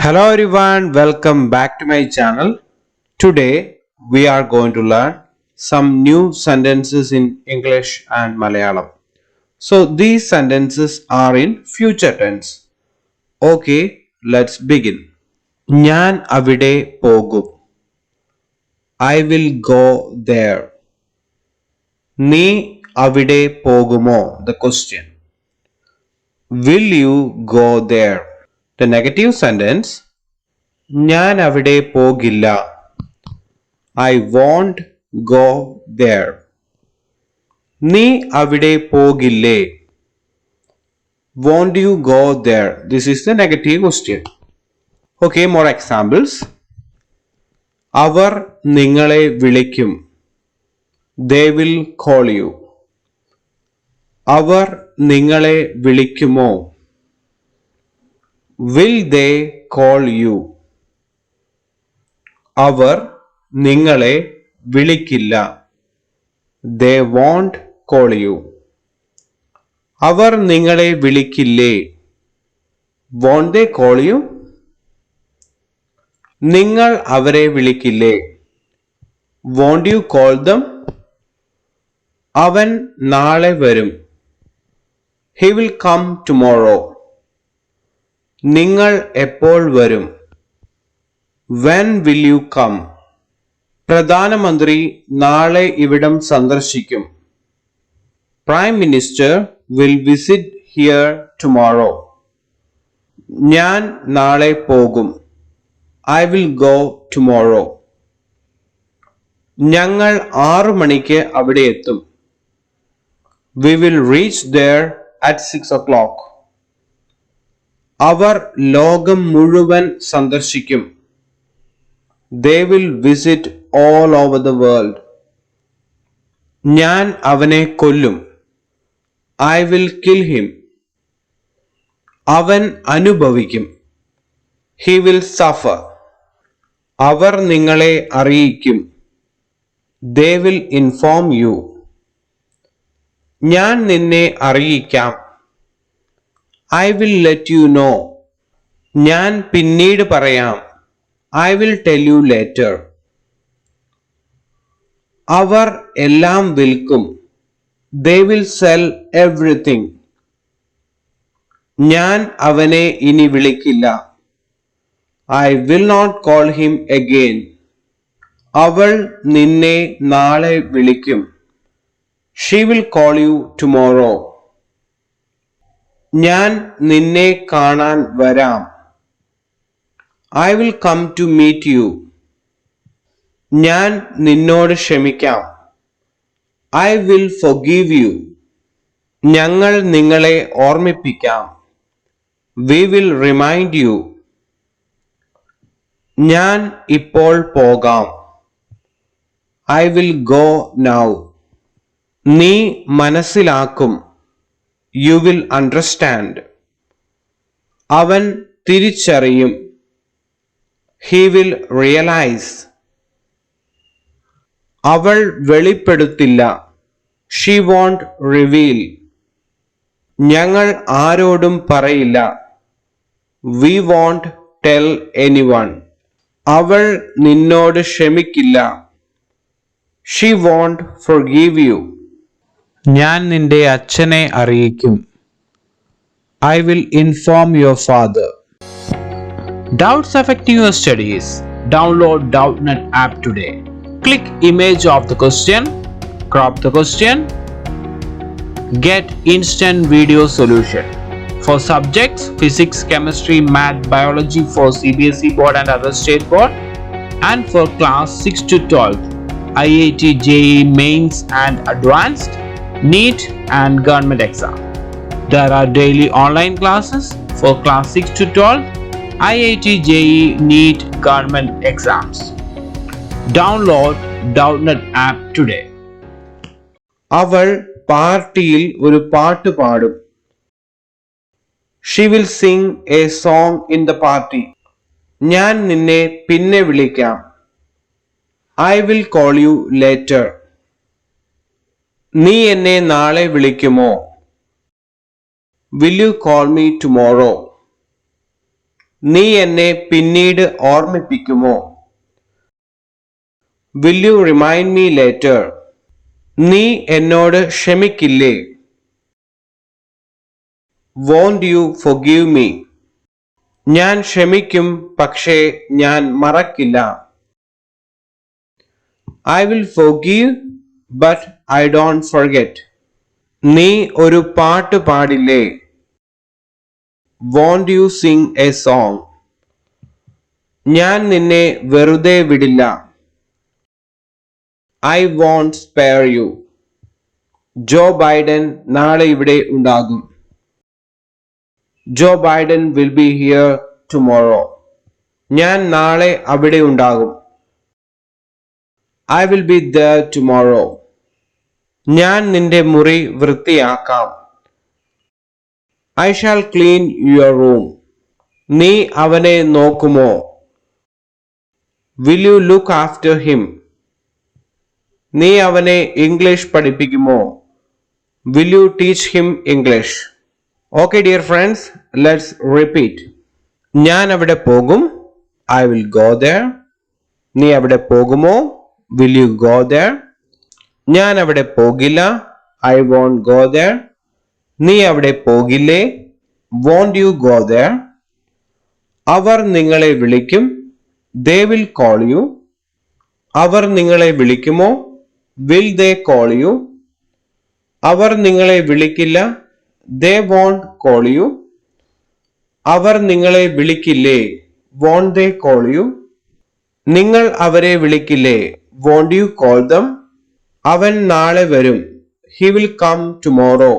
Hello everyone, welcome back to my channel. Today we are going to learn some new sentences in English and Malayalam. So these sentences are in future tense. Okay, let's begin. ഞാൻ അവിടെ പോകും. I will go there. നീ അവിടെ പോകുമോ? The question. Will you go there? The negative sentence. ഞാൻ അവിടെ പോകില്ല. I won't go there. നീ അവിടെ പോകില്ലേ? Won't you go there? This is the negative question. Okay, more examples. അവർ നിങ്ങളെ വിളിക്കും. They will call you. അവർ നിങ്ങളെ വിളിക്കുമോ? Will they call you? അവർ നിങ്ങളെ വിളിക്കില്ല. They won't call you. അവർ നിങ്ങളെ വിളിക്കില്ലേ? Won't they call you? നിങ്ങൾ അവരെ വിളിക്കില്ലേ? Won't you call them? അവൻ നാളെ വരും. He will come tomorrow. നിങ്ങൾ എപ്പോൾ വരും? When will you come? പ്രധാനമന്ത്രി നാളെ ഇവിടം സന്ദർശിക്കും. Prime Minister will visit here tomorrow. ഞാൻ നാളെ പോകും. I will go tomorrow. ഞങ്ങൾ 6 മണിക്ക് അവിടെ എത്തും. We will reach there at 6 o'clock. അവർ ലോകം മുഴുവൻ സന്ദർശിക്കും. They will visit all over the world. ഞാൻ അവനെ കൊല്ലും. I will kill him. അവൻ അനുഭവിക്കും. He will suffer. അവർ നിങ്ങളെ അറിയിക്കും. They will inform you. ഞാൻ നിന്നെ അറിയിക്കാം. I will let you know. ഞാൻ പിന്നീട് പറയാം. I will tell you later. അവർ എല്ലാം വിൽക്കും. They will sell everything. ഞാൻ അവനെ ഇനി വിളിക്കില്ല. I will not call him again. അവൾ നിന്നെ നാളെ വിളിക്കും. She will call you tomorrow. ഞാൻ നിന്നെ കാണാൻ വരാം. I will come to meet you. ഞാൻ നിന്നോട് ക്ഷമിക്കാം. I will forgive you. ഞങ്ങൾ നിങ്ങളെ ഓർമ്മിപ്പിക്കാം. We will remind you. ഞാൻ ഇപ്പോൾ പോകാം. I will go now. നീ മനസ്സിലാക്കും. You will understand. അവൻ തിരിച്ചറിയും. He will realize. അവൾ വെളിപ്പെടുത്തില്ല. She won't reveal. ഞങ്ങൾ ആരോടും പറയില്ല. We won't tell anyone. അവൾ നിന്നോട് ക്ഷമിക്കില്ല. She won't forgive you. ഞാൻ നിന്റെ അച്ഛനെ അറിയിക്കും. I will inform your father. Doubts affecting your studies? Download Doubtnut app today. Click image of the question, crop the question, get instant video solution. For subjects physics, chemistry, math, biology for CBSE board and other state board, and for class 6 to 12, IIT, JEE, mains and advanced, NEET and government exam. There are daily online classes for class 6 to 12, IIT, JEE, NEET, government exams. Download Doubtnut app today. അവൾ പാർട്ടിയിൽ ഒരു പാട്ട് പാടും. She will sing a song in the party. ഞാൻ നിന്നെ പിന്നെ വിളിക്കാം. I will call you later. നീ എന്നെ നാളെ വിളിക്കുമോ? Will you call me tomorrow? നീ എന്നെ പിന്നീട് ഓർമ്മിപ്പിക്കുമോ? Will you remind me later? നീ എന്നോട് ക്ഷമിക്കില്ലേ? Won't you forgive me? ഞാൻ ക്ഷമിക്കും, പക്ഷേ ഞാൻ മറക്കില്ല. I will forgive, but I don't forget. നീ ഒരു പാട്ട് പാടില്ലേ? Won't you sing a song? ഞാൻ നിന്നെ വെറുതെ വിടില്ല. I won't spare you. Joe Biden നാളെ ഇവിടെ ഉണ്ടാകും. Joe Biden will be here tomorrow. ഞാൻ നാളെ അവിടെ ഉണ്ടാകും. I will be there tomorrow. ഞാൻ നിന്റെ മുറി വൃത്തിയാക്കാം. I shall clean your room. നീ അവനെ നോക്കുമോ? Will you look after him? നീ അവനെ English പഠിപ്പിക്കുമോ? Will you teach him English? Okay, dear friends, let's repeat. ഞാൻ അവിടെ പോകും. I will go there. നീ അവിടെ പോകുമോ? Will you go there? ഞാൻ അവിടെ പോകില്ല. I won't go there. നീ അവിടെ പോകില്ലേ? Won't you go there? അവർ നിങ്ങളെ വിളിക്കും. They will call you. അവർ നിങ്ങളെ വിളിക്കുമോ? Will they call you? അവർ നിങ്ങളെ വിളിക്കില്ല. They won't call you. അവർ നിങ്ങളെ വിളിക്കില്ലേ? Won't they call you? നിങ്ങൾ അവരെ വിളിക്കില്ലേ? Won't you call them? അവൻ നാളെ വരും. He will come tomorrow.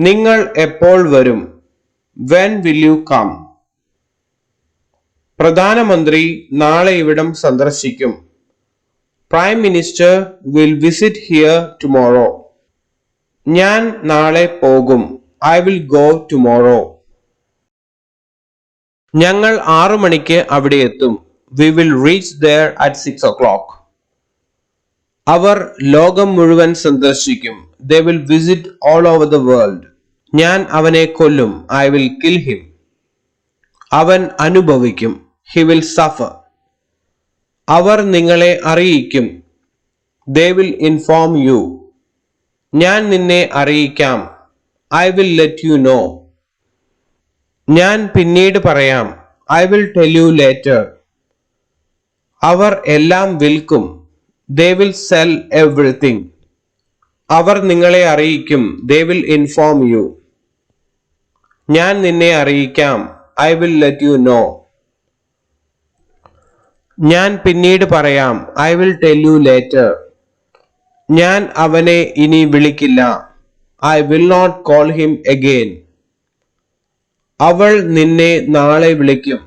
നിങ്ങൾ എപ്പോൾ വരും? When will you come? പ്രധാനമന്ത്രി നാളെ ഇവിടം സന്ദർശിക്കും. Prime Minister will visit here tomorrow. ഞാൻ നാളെ പോകും. I will go tomorrow. ഞങ്ങൾ 6 മണിക്ക് അവിടെ എത്തും. We will reach there at 6 o'clock. അവർ ലോകം മുഴുവൻ സന്ദർശിക്കും. They will visit all over the world. ഞാൻ അവനെ കൊല്ലും. I will kill him. അവൻ അനുഭവിക്കും. He will suffer. അവർ നിങ്ങളെ അറിയിക്കും. They will inform you. ഞാൻ നിന്നെ അറിയിക്കാം. I will let you know. ഞാൻ പിന്നീട് പറയാം. I will tell you later. അവർ എല്ലാം വിൽക്കും. They will sell everything. അവർ നിങ്ങളെ അറിയിക്കും. They will inform you. ഞാൻ നിന്നെ അറിയിക്കാം. I will let you know. ഞാൻ പിന്നീട് പറയാം. I will tell you later. ഞാൻ അവനെ ഇനി വിളിക്കില്ല. I will not call him again. അവൾ നിന്നെ നാളെ വിളിക്കും.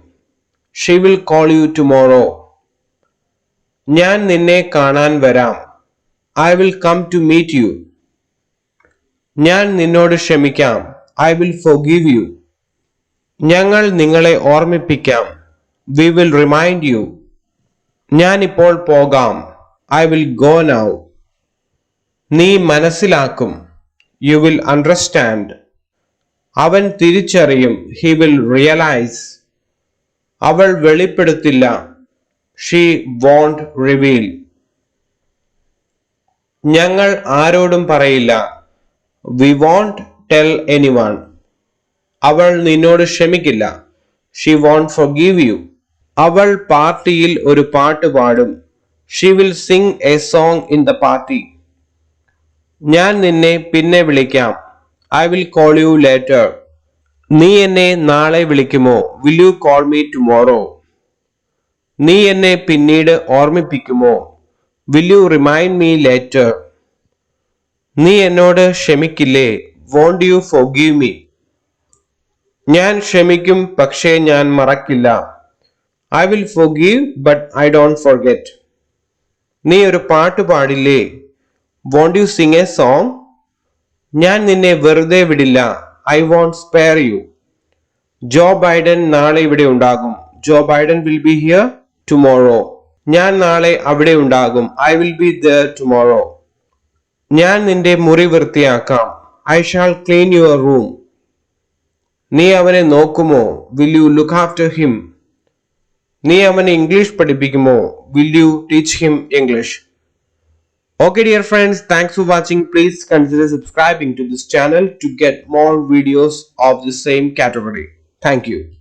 She will call you tomorrow. ഞാൻ നിന്നെ കാണാൻ വരാം. I will come to meet you. ഞാൻ നിന്നോട് ക്ഷമിക്കാം. I will forgive you. ഞങ്ങൾ നിങ്ങളെ ഓർമ്മിപ്പിക്കാം. We will remind you. ഞാൻ ഇപ്പോൾ പോകാം. I will go now. നീ മനസ്സിലാക്കും. You will understand. അവൻ തിരിച്ചറിയും. He will realize. അവൾ വെളിപ്പെടുത്തില്ല. She won't reveal. ഞങ്ങൾ ആരോടും പറയില്ല. We won't tell anyone. അവൾ നിന്നോട് ക്ഷമിക്കില്ല. She won't forgive you. അവൾ പാർട്ടിയിൽ ഒരു പാട്ട് പാടും. She will sing a song in the party. ഞാൻ നിന്നെ പിന്നെ വിളിക്കാം. I will call you later. നീ എന്നെ നാളെ വിളിക്കുമോ? Will you call me tomorrow? നീ എന്നെ പിന്നീട് ഓർമ്മിപ്പിക്കുമോ? Will you remind me later? നീ എന്നോട് ക്ഷമിക്കില്ലേ? Won't you forgive me? ഞാൻ ക്ഷമിക്കും, പക്ഷേ ഞാൻ മറക്കില്ല. I will forgive, but I don't forget. നീ ഒരു പാട്ട് പാടില്ലേ? Won't you sing a song? ഞാൻ നിന്നെ വെറുതെ വിടില്ല. I won't spare you. Joe Biden നാളെ ഇവിടെ ഉണ്ടാകും. Joe Biden will be here tomorrow. ഞാൻ നാളെ അവിടെ ഉണ്ടാകും. I will be there tomorrow. ഞാൻ നിന്റെ മുറി വൃത്തിയാക്കാം. I shall clean your room. നീ അവനെ നോക്കുമോ? Will you look after him? നീ അവനെ English പഠിപ്പിക്കുമോ? Will you teach him English? Okay dear friends, thanks for watching. Please consider subscribing to this channel to get more videos of the same category. Thank you.